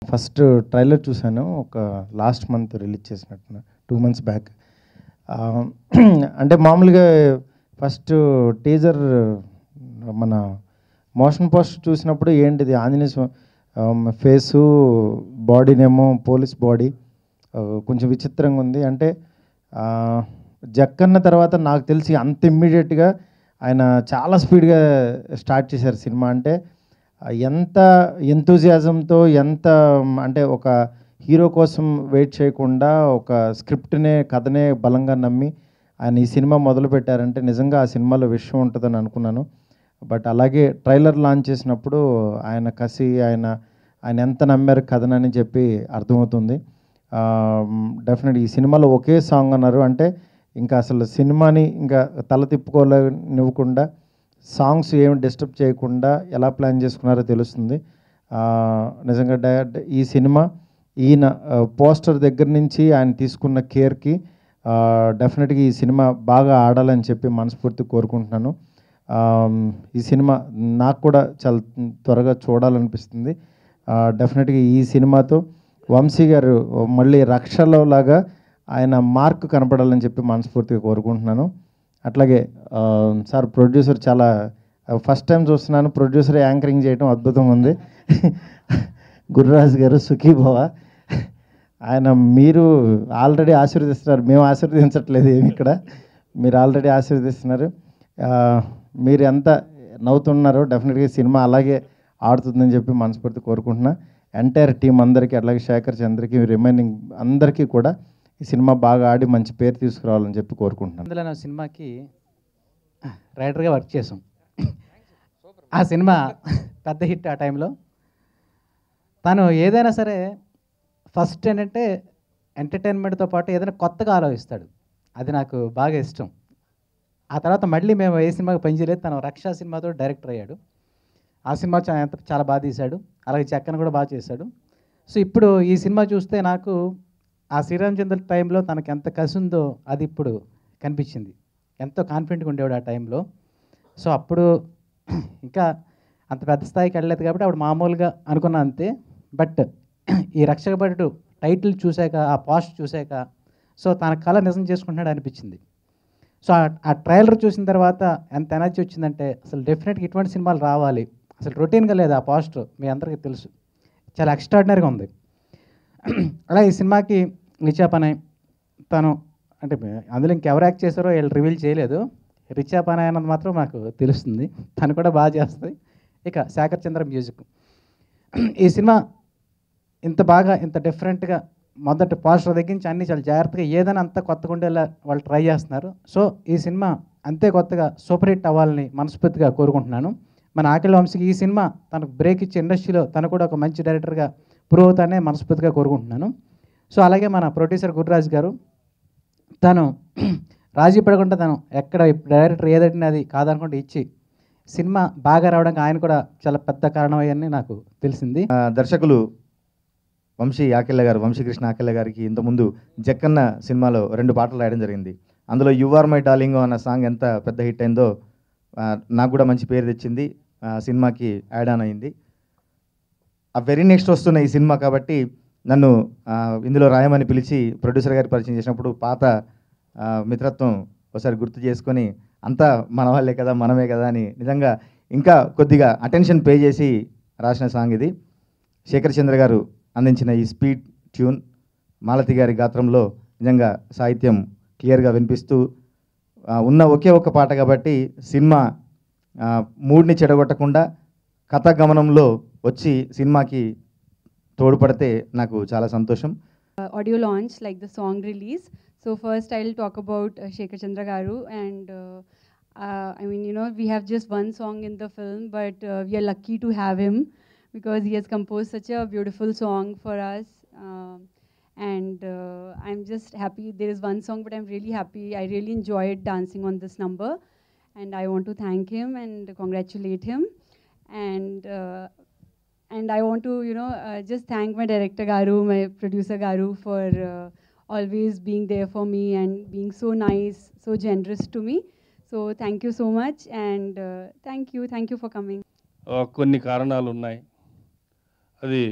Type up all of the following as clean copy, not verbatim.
First trailer చూశాను. ఒక last month release చేసినట్టున 2 మంత్స్ బ్యాక్. అంటే మామూలుగా ఫస్ట్ టీజర్ మన మోషన్ పోస్టర్ చూసినప్పుడు ఏంటిది ఆంజనేయ ఫేసు, బాడీనేమో పోలీస్ బాడీ కొంచెం విచిత్రంగా ఉంది. అంటే జక్కన్న తర్వాత నాకు తెలిసి అంత ఇమ్మీడియట్గా ఆయన చాలా స్పీడ్గా స్టార్ట్ చేశారు సినిమా. అంటే ఎంత ఎంతూజియాజంతో, ఎంత అంటే ఒక హీరో కోసం వెయిట్ చేయకుండా ఒక స్క్రిప్ట్నే, కథనే బలంగా నమ్మి ఆయన ఈ సినిమా మొదలుపెట్టారంటే నిజంగా ఆ సినిమాలో విషయం ఉంటుందని అనుకున్నాను. బట్ అలాగే ట్రైలర్ లాంచ్ చేసినప్పుడు ఆయన కసి, ఆయన ఎంత నమ్మారు కథనని చెప్పి అర్థమవుతుంది. డెఫినెట్ ఈ సినిమాలో ఒకే సాంగ్ అన్నారు. అంటే ఇంకా అసలు సినిమాని ఇంకా తల తిప్పుకోలేనివ్వకుండా, సాంగ్స్ ఏమి డిస్టర్బ్ చేయకుండా ఎలా ప్లాన్ చేసుకున్నారో తెలుస్తుంది. నిజంగా ఈ సినిమా ఈయన పోస్టర్ దగ్గర నుంచి ఆయన తీసుకున్న కేర్కి డెఫినెట్గా ఈ సినిమా బాగా ఆడాలని చెప్పి మనస్ఫూర్తిగా కోరుకుంటున్నాను. ఈ సినిమా నాకు కూడా చాలా త్వరగా చూడాలనిపిస్తుంది. డెఫినెట్గా ఈ సినిమాతో వంశీ గారు మళ్ళీ రక్షలో లాగా ఆయన మార్క్ కనపడాలని చెప్పి మనస్ఫూర్తిగా కోరుకుంటున్నాను. అట్లాగే సార్ ప్రొడ్యూసర్ చాలా ఫస్ట్ టైం చూస్తున్నాను, ప్రొడ్యూసర్ యాంకరింగ్ చేయడం అద్భుతంగా ఉంది. గురురాజ్ గారు సుఖీభవ. ఆయన మీరు ఆల్రెడీ ఆశీర్వదిస్తున్నారు, మేము ఆశీర్వదించట్లేదు ఏమి ఇక్కడ, మీరు ఆల్రెడీ ఆశీర్వదిస్తున్నారు. మీరు ఎంత నవ్వుతున్నారో డెఫినెట్గా సినిమా అలాగే ఆడుతుందని చెప్పి మనస్ఫూర్తి కోరుకుంటున్నా. ఎంటైర్ టీం అందరికీ, అలాగే శేఖర్ చంద్రకి, రిమైనింగ్ అందరికీ కూడా ఈ సినిమా బాగా ఆడి మంచి పేరు తీసుకురావాలని చెప్పి కోరుకుంటున్నాను. అందులో నా సినిమాకి రైటర్గా వర్క్ చేసాం. ఆ సినిమా పెద్ద హిట్ ఆ టైంలో. తను ఏదైనా సరే ఫస్ట్ ఏంటంటే ఎంటర్టైన్మెంట్తో పాటు ఏదైనా కొత్తగా ఆలోచిస్తాడు. అది నాకు బాగా ఇష్టం. ఆ తర్వాత మళ్ళీ మేము ఏ సినిమాకి పనిచేయలేదు. తను రక్షా సినిమాతో డైరెక్టర్ అయ్యాడు. ఆ సినిమా చాలా బాగా తీశాడు. అలాగే చెక్కన కూడా బాగా చేశాడు. సో ఇప్పుడు ఈ సినిమా చూస్తే నాకు ఆ శ్రీరామచంద్ర టైంలో తనకు ఎంత కసి ఉందో అది ఇప్పుడు కనిపించింది. ఎంతో కాన్ఫిడెంట్గా ఉండేవాడు ఆ టైంలో. సో అప్పుడు ఇంకా అంత పెద్ద స్థాయికి వెళ్ళలేదు కాబట్టి అప్పుడు మామూలుగా అనుకున్నా అంతే. బట్ ఈ రక్షకభటుడు టైటిల్ చూశాక, ఆ పోస్ట్ చూశాక సో తన కళ నిజం చేసుకుంటున్నాడు అనిపించింది. సో ఆ ట్రైలర్ చూసిన తర్వాత ఎంత ఎనర్జీ వచ్చిందంటే అసలు డెఫినెట్గా ఇటువంటి సినిమాలు రావాలి. అసలు రొటీన్గా లేదు ఆ పోస్టర్, మీ అందరికీ తెలుసు, చాలా ఎక్స్ట్రాడినరీగా ఉంది. అలా ఈ సినిమాకి రిచా పనాయ్ తను అంటే అందులో ఇంకెవరు యాక్ట్ చేశారో వీళ్ళు రివీల్ చేయలేదు. రిచా పనాయ్ అన్నది మాత్రం నాకు తెలుస్తుంది, తను కూడా బాగా చేస్తుంది. ఇక శేఖర్ చంద్ర మ్యూజిక్. ఈ సినిమా ఇంత బాగా, ఇంత డిఫరెంట్గా మొదటి పోస్టర్ దగ్గర నుంచి అన్నీ చాలా జాగ్రత్తగా ఏదైనా అంత కొత్తగా ఉండేలా వాళ్ళు ట్రై చేస్తున్నారు. సో ఈ సినిమా అంతే కొత్తగా సూపర్ హిట్ అవ్వాలని మనస్ఫూర్తిగా కోరుకుంటున్నాను. మన ఆకిళ్ళ వంశీకి ఈ సినిమా తనకు బ్రేక్ ఇచ్చే ఇండస్ట్రీలో తను కూడా ఒక మంచి డైరెక్టర్గా ప్రూవ్ అవుతానే మనస్ఫూర్తిగా కోరుకుంటున్నాను. సో అలాగే మన ప్రొడ్యూసర్ గురురాజ్ గారు, తను రాజీ పడకుండా తను ఎక్కడ డైరెక్టర్ ఏదైనా అది కాదనుకుంటే ఇచ్చి సినిమా బాగా రావడానికి ఆయన కూడా చాలా పెద్ద కారణం అయ్యని నాకు తెలిసింది. దర్శకులు వంశీకృష్ణ ఆకెళ్ళ గారికి ఇంతకుముందు జక్కన్న సినిమాలో 2 పాటలు రాయడం జరిగింది. అందులో యు ఆర్ మై డార్లింగ్ అన్న సాంగ్ ఎంత పెద్ద హిట్ అయిందో నాకు కూడా మంచి పేరు తెచ్చింది, సినిమాకి యాడ్ ఆన్ అయింది. ఆ వెరీ నెక్స్ట్ వస్తున్న ఈ సినిమా కాబట్టి నన్ను ఇందులో రాయమని పిలిచి ప్రొడ్యూసర్ గారికి పరిచయం చేసినప్పుడు పాత మిత్రత్వం ఒకసారి గుర్తు చేసుకొని అంతా మన వాళ్ళే కదా, మనమే కదా అని నిజంగా ఇంకా కొద్దిగా అటెన్షన్ పే చేసి రాసిన సాంగ్ ఇది. శేఖర్ చంద్ర గారు అందించిన ఈ స్పీడ్ ట్యూన్ మాలతి గారి గాత్రంలో నిజంగా సాహిత్యం క్లియర్గా వినిపిస్తూ ఉన్న ఒకే ఒక్క పాట కాబట్టి సినిమా మూడ్ని చెడగొట్టకుండా కథాగమనంలో వచ్చి సినిమాకి తోడ్పడితే నాకు చాలా సంతోషం. Audio launch like the song release. So first I'll talk about Shekhar Chandra Garu, and I mean, you know, we have just one song in the film, but we are lucky to have him because he has composed such a beautiful song for us. And I'm just happy. There is one song, but I'm really happy. I really enjoyed dancing on this number, and I want to thank him and congratulate him. And I want to, you know, just thank my director Garu, my producer Garu, for always being there for me and being so nice, so generous to me. So thank you so much, and thank you for coming. కొన్ని కారణాలు ఉన్నాయి. అది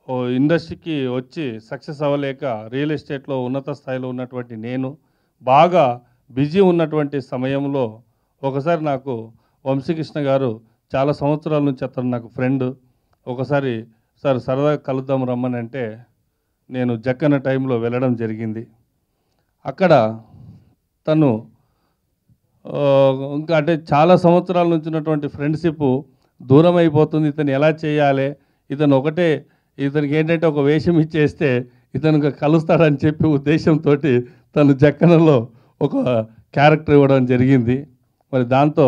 ఓ ఇండస్ట్రీకి వచ్చి success అవ్వలేక real ఎస్టేట్లో ఉన్నత స్థాయిలో ఉన్నటువంటి నేను బాగా బిజీ ఉన్నటువంటి సమయంలో ఒకసారి నాకు వంశీకృష్ణ గారు చాలా సంవత్సరాల నుంచి అతను నాకు ఫ్రెండ్. ఒకసారి సార్ సరదాగా కలుద్దాం రమ్మని అంటే నేను జక్కన్న టైంలో వెళ్ళడం జరిగింది. అక్కడ తను ఇంకా అంటే చాలా సంవత్సరాల నుంచి ఉన్నటువంటి ఫ్రెండ్షిప్ దూరం అయిపోతుంది. ఇతను ఎలా చేయాలి, ఇతనికి ఏంటంటే ఒక వేషం ఇచ్చేస్తే ఇతను కలుస్తాడని చెప్పి ఉద్దేశంతో తను జక్కనలో ఒక క్యారెక్టర్ ఇవ్వడం జరిగింది. మరి దాంతో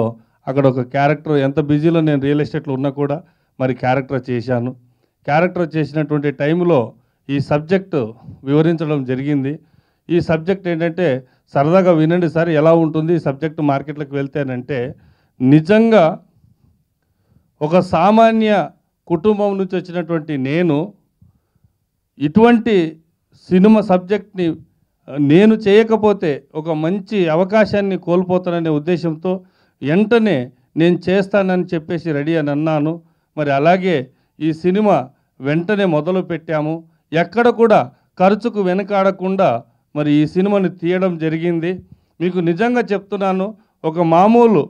అక్కడ ఒక క్యారెక్టర్, ఎంత బిజీలో నేను రియల్ ఎస్టేట్లో ఉన్నా కూడా మరి క్యారెక్టర్ చేశాను. క్యారెక్టర్ చేసినటువంటి టైంలో ఈ సబ్జెక్టు వివరించడం జరిగింది. ఈ సబ్జెక్ట్ ఏంటంటే సరదాగా వినండి సార్ ఎలా ఉంటుంది ఈ సబ్జెక్టు మార్కెట్లోకి వెళ్తేనంటే, నిజంగా ఒక సామాన్య కుటుంబం నుంచి వచ్చినటువంటి నేను ఇటువంటి సినిమా సబ్జెక్ట్ని నేను చేయకపోతే ఒక మంచి అవకాశాన్ని కోల్పోతాననే ఉద్దేశంతో వెంటనే నేను చేస్తానని చెప్పేసి రెడీ అని అన్నాను. మరి అలాగే ఈ సినిమా వెంటనే మొదలు పెట్టాము. ఎక్కడ కూడా ఖర్చుకు వెనకాడకుండా మరి ఈ సినిమాని తీయడం జరిగింది. మీకు నిజంగా చెప్తున్నాను,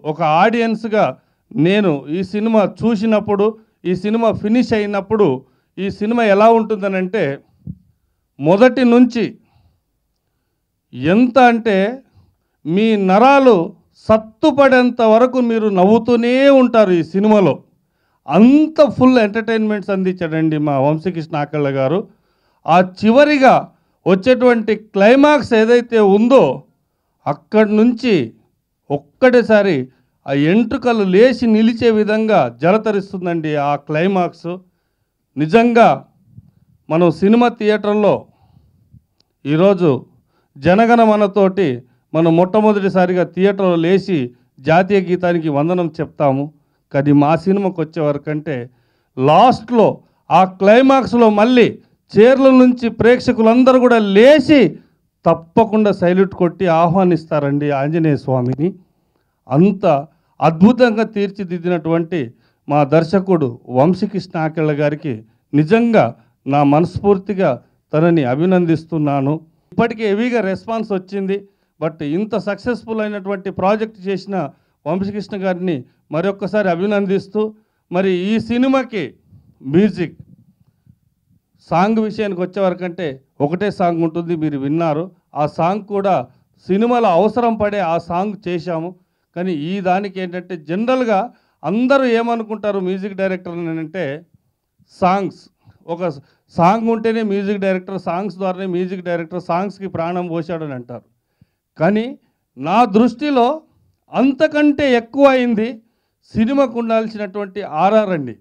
ఒక ఆడియన్స్గా నేను ఈ సినిమా చూసినప్పుడు, ఈ సినిమా ఫినిష్ అయినప్పుడు ఈ సినిమా ఎలా ఉంటుందనంటే, మొదటి నుంచి ఎంత అంటే మీ నరాలు సత్తుపడేంత వరకు మీరు నవ్వుతూనే ఉంటారు ఈ సినిమాలో. అంత ఫుల్ ఎంటర్టైన్మెంట్స్ అందించాడండి మా వంశీకృష్ణ ఆకళ్ళ గారు. ఆ చివరిగా వచ్చేటువంటి క్లైమాక్స్ ఏదైతే ఉందో అక్కడి నుంచి ఒక్కటేసారి ఆ ఎంట్రుకలు లేచి నిలిచే విధంగా జలతరిస్తుందండి ఆ క్లైమాక్స్. నిజంగా మనం సినిమా థియేటర్లో ఈరోజు జనగణమనతోటి మనం మొట్టమొదటిసారిగా థియేటర్లో లేచి జాతీయ గీతానికి వందనం చెప్తాము. కానీ మా సినిమాకి వచ్చేవరకంటే లాస్ట్లో ఆ క్లైమాక్స్లో మళ్ళీ చైర్ల నుంచి ప్రేక్షకులందరూ కూడా లేచి తప్పకుండా సైల్యూట్ కొట్టి ఆహ్వానిస్తారండి ఆంజనేయ స్వామిని. అంత అద్భుతంగా తీర్చిదిద్దినటువంటి మా దర్శకుడు వంశీకృష్ణ ఆకెళ్ళ గారికి నిజంగా నా మనస్ఫూర్తిగా తనని అభినందిస్తున్నాను. ఇప్పటికే హెవీగా రెస్పాన్స్ వచ్చింది. బట్ ఇంత సక్సెస్ఫుల్ అయినటువంటి ప్రాజెక్ట్ చేసిన వంశీకృష్ణ గారిని మరొక్కసారి అభినందిస్తూ, మరి ఈ సినిమాకి మ్యూజిక్ సాంగ్ విషయానికి వచ్చేవరకంటే ఒకటే సాంగ్ ఉంటుంది, మీరు విన్నారు. ఆ సాంగ్ కూడా సినిమాలో అవసరం పడే ఆ సాంగ్ చేశాము. కానీ ఈ దానికి ఏంటంటే జనరల్గా అందరూ ఏమనుకుంటారు మ్యూజిక్ డైరెక్టర్ అంటే, ఒక సాంగ్ ఉంటేనే మ్యూజిక్ డైరెక్టర్, సాంగ్స్ ద్వారానే మ్యూజిక్ డైరెక్టర్, సాంగ్స్కి ప్రాణం పోశాడని అంటారు. కానీ నా దృష్టిలో అంతకంటే ఎక్కువ అయింది సినిమాకు ఉండాల్సినటువంటి ఆర్ఆర్ అండి.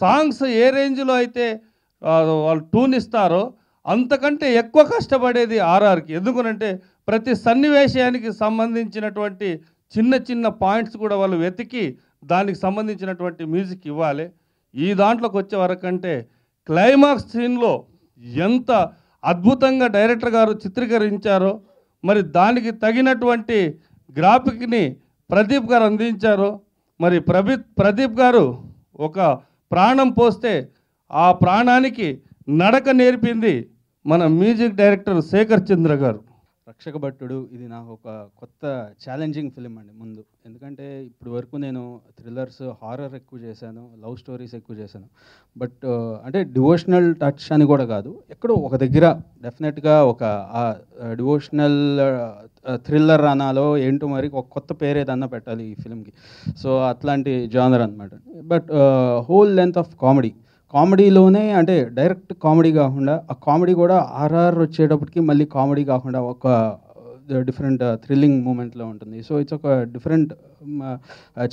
సాంగ్స్ ఏ రేంజ్లో అయితే వాళ్ళు ట్యూన్ ఇస్తారో అంతకంటే ఎక్కువ కష్టపడేది ఆర్ఆర్కి. ఎందుకనంటే ప్రతి సన్నివేశానికి సంబంధించినటువంటి చిన్న చిన్న పాయింట్స్ కూడా వాళ్ళు వెతికి దానికి సంబంధించినటువంటి మ్యూజిక్ ఇవ్వాలి. ఈ దాంట్లోకి వచ్చే వరకంటే క్లైమాక్స్ సీన్లో ఎంత అద్భుతంగా డైరెక్టర్ గారు చిత్రీకరించారో, మరి దానికి తగినటువంటి గ్రాఫిక్ని ప్రదీప్ గారు అందించారో, మరి ప్రదీప్ గారు ఒక ప్రాణం పోస్తే ఆ ప్రాణానికి నడక నేర్పింది మన మ్యూజిక్ డైరెక్టర్ శేఖర్ చంద్ర గారు. రక్షక భట్టుడు ఇది నాకు ఒక కొత్త ఛాలెంజింగ్ ఫిలిం అండి ముందు. ఎందుకంటే ఇప్పుడు వరకు నేను థ్రిల్లర్స్, హారర్ ఎక్కువ చేశాను, లవ్ స్టోరీస్ ఎక్కువ చేశాను. బట్ అంటే డివోషనల్ టచ్ అని కూడా కాదు, ఎక్కడో ఒక దగ్గర డెఫినెట్గా ఒక డివోషనల్ థ్రిల్లర్ అనాలో ఏంటో మరి ఒక కొత్త పేరు ఏదన్నా పెట్టాలి ఈ ఫిలింకి. సో అట్లాంటి జానర్ అనమాట. బట్ హోల్ లెంత్ ఆఫ్ కామెడీలోనే అంటే డైరెక్ట్ కామెడీ కాకుండా ఆ కామెడీ కూడా ఆర్ఆర్ వచ్చేటప్పటికి మళ్ళీ కామెడీ కాకుండా ఒక డిఫరెంట్ థ్రిల్లింగ్ మూమెంట్లో ఉంటుంది. సో ఇట్స్ ఒక డిఫరెంట్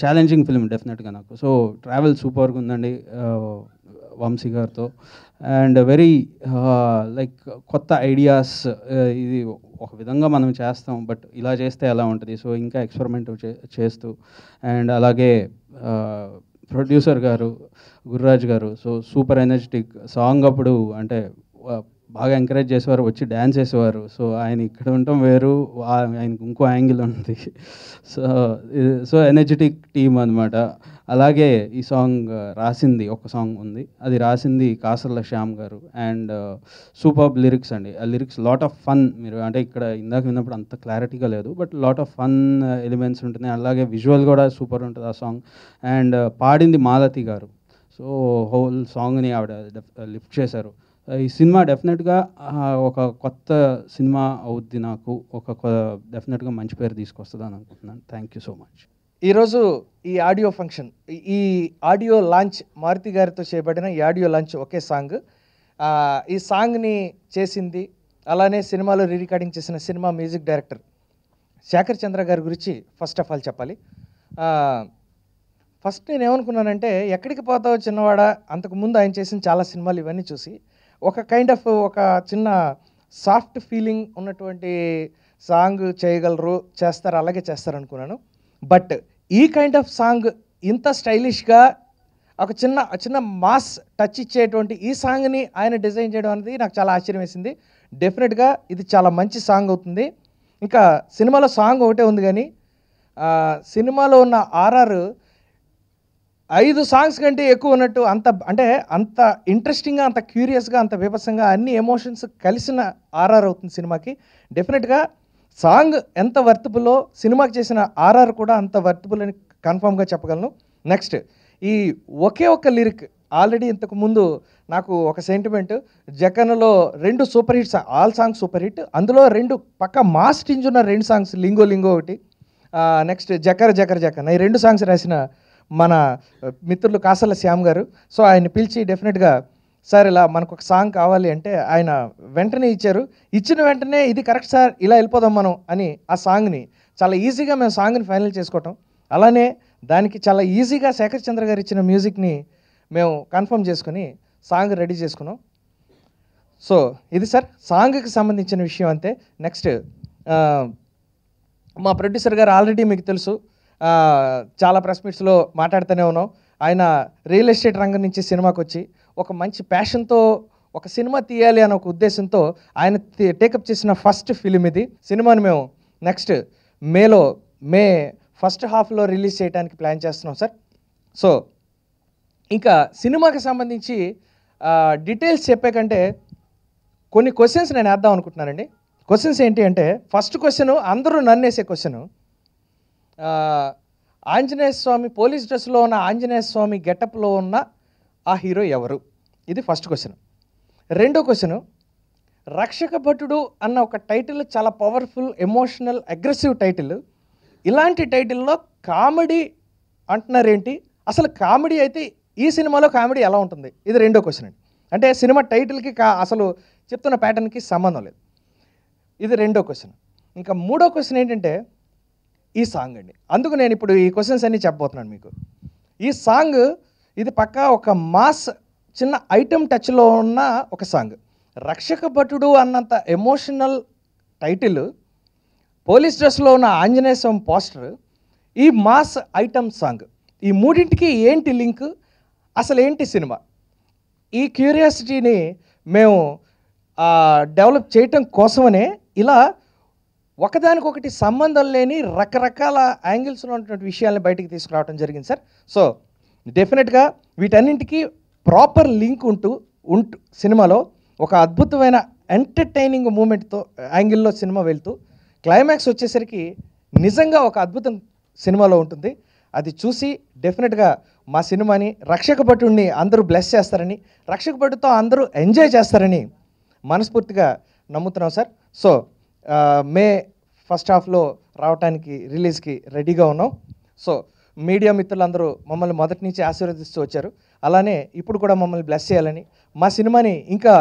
ఛాలెంజింగ్ ఫిల్మ్ డెఫినెట్గా నాకు. సో ట్రావెల్ సూపర్గా ఉందండి వంశీ గారితో. అండ్ వెరీ లైక్ కొత్త ఐడియాస్, ఇది ఒక విధంగా మనం చేస్తాం బట్ ఇలా చేస్తే ఎలా ఉంటుంది, సో ఇంకా ఎక్స్పెరిమెంట్ చేస్తూ. అండ్ అలాగే ప్రొడ్యూసర్ గారు గురురాజ్ గారు, సో సూపర్ ఎనర్జెటిక్ సాంగ్. అప్పుడు అంటే బాగా ఎంకరేజ్ చేసేవారు, వచ్చి డ్యాన్స్ చేసేవారు. సో ఆయన ఇక్కడ ఉండటం వేరు, ఆయనకు ఇంకో యాంగిల్ ఉంది. సో సో ఎనర్జెటిక్ టీమ్ అనమాట. అలాగే ఈ సాంగ్ రాసింది ఒక సాంగ్ ఉంది, అది రాసింది కాసర్ల శ్యామ్ గారు. అండ్ సూపర్ లిరిక్స్ అండి. ఆ లిరిక్స్ లాట్ ఆఫ్ ఫన్. మీరు అంటే ఇక్కడ ఇందాక విన్నప్పుడు అంత క్లారిటీగా లేదు, but lot of fun elements ఉంటున్నాయి. అలాగే విజువల్ కూడా సూపర్ ఉంటుంది ఆ సాంగ్. అండ్ పాడింది మాలతి గారు. సో హోల్ సాంగ్ని ఆవిడ లిఫ్ట్ చేశారు. ఈ సినిమా డెఫినెట్గా ఒక కొత్త సినిమా అవుద్ది, నాకు డెఫినెట్గా మంచి పేరు తీసుకొస్తుంది అని అనుకుంటున్నాను. Thank you so much. ఈరోజు ఈ ఆడియో ఫంక్షన్, ఈ ఆడియో లాంచ్, మారుతి గారితో చేయబడిన ఈ ఆడియో లాంచ్ ఒకే సాంగ్. ఈ సాంగ్ని చేసింది, అలానే సినిమాలో రీ రికార్డింగ్ చేసిన సినిమా మ్యూజిక్ డైరెక్టర్ శేఖర్ చంద్ర గారి గురించి ఫస్ట్ ఆఫ్ ఆల్ చెప్పాలి. ఫస్ట్ నేను ఏమనుకున్నానంటే, ఎక్కడికి పోతావో చిన్నవాడ, అంతకుముందు ఆయన చేసిన చాలా సినిమాలు ఇవన్నీ చూసి ఒక కైండ్ ఆఫ్ ఒక చిన్న సాఫ్ట్ ఫీలింగ్ ఉన్నటువంటి సాంగ్ చేయగలరు, చేస్తారు, అలాగే చేస్తారు అనుకున్నాను. బట్ ఈ కైండ్ ఆఫ్ సాంగ్ ఇంత స్టైలిష్గా ఒక చిన్న మాస్ టచ్ ఇచ్చేటువంటి ఈ సాంగ్ని ఆయన డిజైన్ చేయడం అనేది నాకు చాలా ఆశ్చర్యం వేసింది. డెఫినెట్గా ఇది చాలా మంచి సాంగ్ అవుతుంది. ఇంకా సినిమాలో సాంగ్ ఒకటే ఉంది, కానీ సినిమాలో ఉన్న ఆర్ఆర్ 5 సాంగ్స్ కంటే ఎక్కువ ఉన్నట్టు, అంత ఇంట్రెస్టింగ్గా, అంత క్యూరియస్గా, అంత విభత్సంగా అన్ని ఎమోషన్స్ కలిసిన ఆర్ఆర్ అవుతుంది సినిమాకి. డెఫినెట్గా సాంగ్ ఎంత వర్తబుల్లో సినిమాకి చేసిన ఆర్ఆర్ కూడా అంత వర్తబుల్ అని కన్ఫామ్గా చెప్పగలను. నెక్స్ట్, ఈ ఒకే ఒక్క లిరిక్ ఆల్రెడీ ఇంతకుముందు నాకు ఒక సెంటిమెంట్, జకన్లో 2 super hits, all songs super hit, అందులో 2 పక్క మాస్ టింజ్ ఉన్న 2 సాంగ్స్, లింగో లింగో ఒకటి, నెక్స్ట్ జకర జకర జకన్, ఈ 2 సాంగ్స్ రాసిన మన మిత్రులు కాసల శ్యామ్ గారు. సో ఆయన్ని పిలిచి డెఫినెట్గా సార్ ఇలా మనకు ఒక సాంగ్ కావాలి అంటే ఆయన వెంటనే ఇచ్చారు. ఇచ్చిన వెంటనే ఇది కరెక్ట్ సార్, ఇలా వెళ్ళిపోదాం మనం అని ఆ సాంగ్ని చాలా ఈజీగా మేము సాంగ్ని ఫైనల్ చేసుకోవటం, అలానే దానికి చాలా ఈజీగా శేఖర్ చంద్ర గారు ఇచ్చిన మ్యూజిక్ని మేము కన్ఫర్మ్ చేసుకుని సాంగ్ రెడీ చేసుకున్నాం. సో ఇది సార్ సాంగ్కి సంబంధించిన విషయం అంతే. నెక్స్ట్, మా ప్రొడ్యూసర్ గారు ఆల్రెడీ మీకు తెలుసు, చాలా ప్రెస్ మీట్స్లో మాట్లాడుతూనే ఉన్నాం. ఆయన రియల్ ఎస్టేట్ రంగం నుంచి సినిమాకి వచ్చి ఒక మంచి ప్యాషన్తో ఒక సినిమా తీయాలి అనే ఒక ఉద్దేశంతో ఆయన టేకప్ చేసిన ఫస్ట్ ఫిలిం ఇది. సినిమాని మేము నెక్స్ట్ మే ఫస్ట్ హాఫ్లో రిలీజ్ చేయడానికి ప్లాన్ చేస్తున్నాం సార్. సో ఇంకా సినిమాకి సంబంధించి డీటెయిల్స్ చెప్పే కంటే కొన్ని క్వశ్చన్స్ నేను వేద్దాం అనుకుంటున్నానండి. క్వశ్చన్స్ ఏంటి అంటే, ఫస్ట్ క్వశ్చన్ అందరూ నన్ను వేసే క్వశ్చను, ఆంజనేయ స్వామి పోలీస్ డ్రెస్లో ఉన్న ఆంజనేయ స్వామి గెటప్లో ఉన్న ఆ హీరో ఎవరు? ఇది ఫస్ట్ క్వశ్చన్. రెండో క్వశ్చను, రక్షక భటుడు అన్న ఒక టైటిల్ చాలా పవర్ఫుల్, ఎమోషనల్, అగ్రెసివ్ టైటిల్. ఇలాంటి టైటిల్లో కామెడీ అంటున్నారేంటి? అసలు కామెడీ అయితే ఈ సినిమాలో కామెడీ ఎలా ఉంటుంది? ఇది రెండో క్వశ్చన్ అండి. అంటే సినిమా టైటిల్కి అసలు చెప్తున్న ప్యాటర్న్కి సంబంధం లేదు. ఇది రెండో క్వశ్చన్. ఇంకా మూడో క్వశ్చన్ ఏంటంటే ఈ సాంగ్ అండి. అందుకు నేను ఇప్పుడు ఈ క్వశ్చన్స్ అన్నీ చెప్పబోతున్నాను మీకు. ఈ సాంగ్ ఇది పక్కా ఒక మాస్ చిన్న ఐటమ్ టచ్లో ఉన్న ఒక సాంగ్. రక్షక భటుడు అన్నంత ఎమోషనల్ టైటిల్, పోలీస్ డ్రెస్లో ఉన్న ఆంజనేయ స్వామి పోస్టర్, ఈ మాస్ ఐటమ్ సాంగ్, ఈ మూడింటికి ఏంటి లింక్? అసలు ఏంటి సినిమా? ఈ క్యూరియాసిటీని మేము డెవలప్ చేయటం కోసమనే ఇలా ఒకదానికొకటి సంబంధం లేని రకరకాల యాంగిల్స్లో ఉన్నటువంటి విషయాల్ని బయటికి తీసుకురావడం జరిగింది సార్. సో డెఫినెట్గా వీటన్నింటికి ప్రాపర్ లింక్ ఉంటూ సినిమాలో ఒక అద్భుతమైన ఎంటర్టైనింగ్ మూమెంట్తో యాంగిల్లో సినిమా వెళ్తూ క్లైమాక్స్ వచ్చేసరికి నిజంగా ఒక అద్భుతం సినిమాలో ఉంటుంది. అది చూసి డెఫినెట్గా మా సినిమాని, రక్షక భటుడిని అందరూ బ్లెస్ చేస్తారని, రక్షక భటుతో అందరూ ఎంజాయ్ చేస్తారని మనస్ఫూర్తిగా నమ్ముతున్నాం సార్. సో మే ఫస్ట్ హాఫ్లో రావడానికి రిలీజ్కి రెడీగా ఉన్నాం. సో మీడియా మిత్రులందరూ మమ్మల్ని మొదటి నుంచి ఆశీర్వదిస్తూ వచ్చారు. అలానే ఇప్పుడు కూడా మమ్మల్ని బ్లెస్ చేయాలని, మా సినిమాని ఇంకా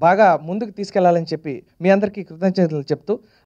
బాగా ముందుకు తీసుకెళ్లాలని చెప్పి మీ అందరికీ కృతజ్ఞతలు చెప్తూ